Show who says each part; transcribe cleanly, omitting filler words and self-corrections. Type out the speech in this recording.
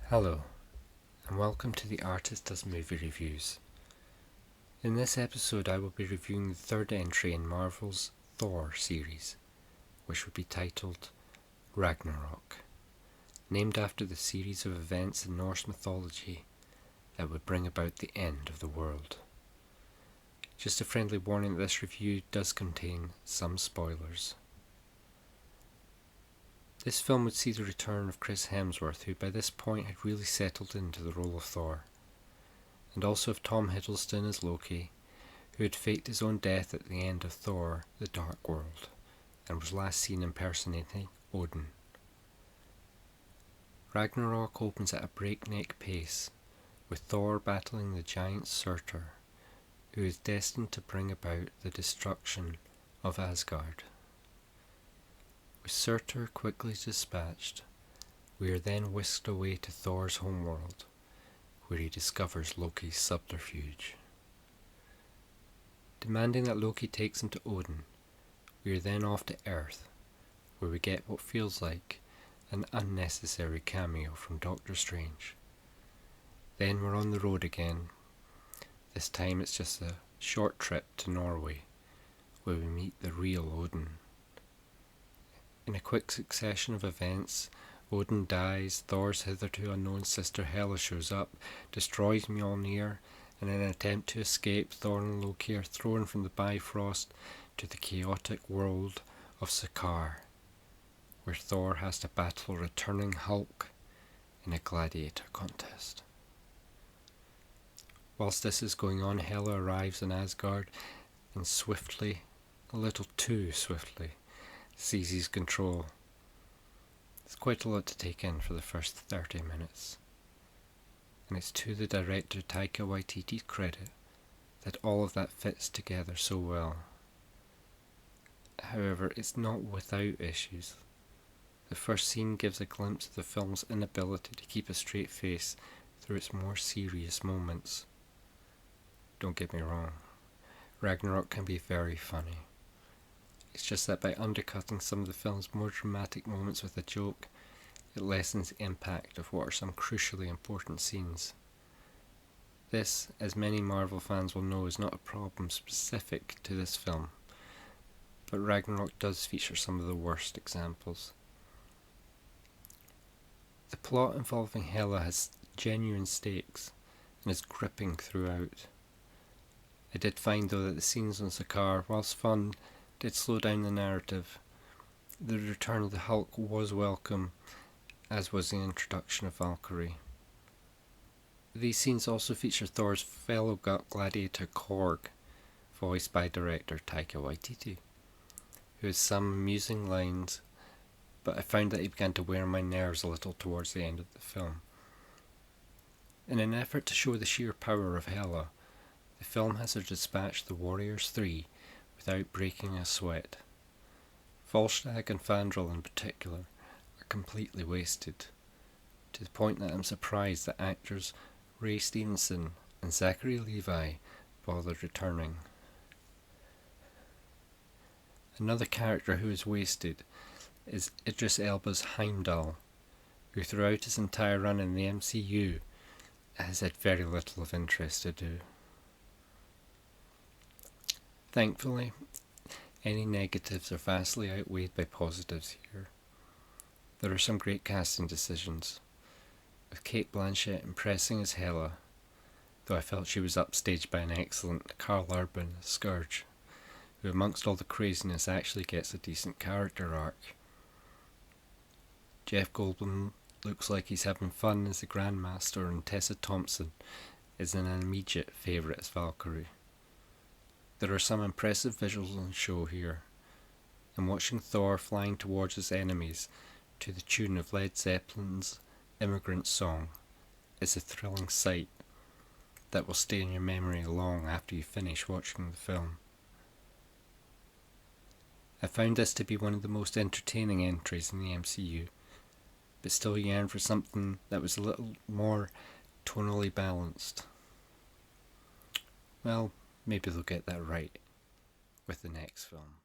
Speaker 1: Hello, and welcome to the Artist Does Movie Reviews. In this episode I will be reviewing the third entry in Marvel's Thor series, which would be titled Ragnarok, named after the series of events in Norse mythology that would bring about the end of the world. Just a friendly warning that this review does contain some spoilers. This film would see the return of Chris Hemsworth, who by this point had really settled into the role of Thor, and also of Tom Hiddleston as Loki, who had faked his own death at the end of Thor: The Dark World, and was last seen impersonating Odin. Ragnarok opens at a breakneck pace, with Thor battling the giant Surtur, who is destined to bring about the destruction of Asgard. With Surtur quickly dispatched, we are then whisked away to Thor's homeworld, where he discovers Loki's subterfuge. Demanding that Loki takes him to Odin, we are then off to Earth, where we get what feels like an unnecessary cameo from Doctor Strange. Then we're on the road again. This time it's just a short trip to Norway, where we meet the real Odin. In a quick succession of events, Odin dies, Thor's hitherto unknown sister Hela shows up, destroys Mjolnir, and in an attempt to escape, Thor and Loki are thrown from the Bifrost to the chaotic world of Sakaar, where Thor has to battle a returning Hulk in a gladiator contest. Whilst this is going on, Hela arrives in Asgard and swiftly, a little too swiftly, seizes control. It's quite a lot to take in for the first 30 minutes, and it's to the director Taika Waititi's credit that all of that fits together so well. However, it's not without issues. The first scene gives a glimpse of the film's inability to keep a straight face through its more serious moments. Don't get me wrong, Ragnarok can be very funny. It's just that by undercutting some of the film's more dramatic moments with a joke, it lessens the impact of what are some crucially important scenes. This, as many Marvel fans will know, is not a problem specific to this film, but Ragnarok does feature some of the worst examples. The plot involving Hela has genuine stakes and is gripping throughout. I did find though that the scenes on Sakaar, whilst fun, did slow down the narrative. The return of the Hulk was welcome, as was the introduction of Valkyrie. These scenes also feature Thor's fellow gladiator Korg, voiced by director Taika Waititi, who has some amusing lines, but I found that he began to wear my nerves a little towards the end of the film. In an effort to show the sheer power of Hela, the film has her dispatch the Warriors 3 without breaking a sweat. Volstagg and Fandral in particular are completely wasted, to the point that I'm surprised that actors Ray Stevenson and Zachary Levi bothered returning. Another character who is wasted is Idris Elba's Heimdall, who throughout his entire run in the MCU has had very little of interest to do. Thankfully, any negatives are vastly outweighed by positives here. There are some great casting decisions, with Cate Blanchett impressing as Hela, though I felt she was upstaged by an excellent Karl Urban as Scourge, who amongst all the craziness actually gets a decent character arc. Jeff Goldblum looks like he's having fun as the Grandmaster, and Tessa Thompson is an immediate favourite as Valkyrie. There are some impressive visuals on show here, and watching Thor flying towards his enemies to the tune of Led Zeppelin's Immigrant Song is a thrilling sight that will stay in your memory long after you finish watching the film. I found this to be one of the most entertaining entries in the MCU, but still yearned for something that was a little more tonally balanced. Well, maybe they'll get that right with the next film.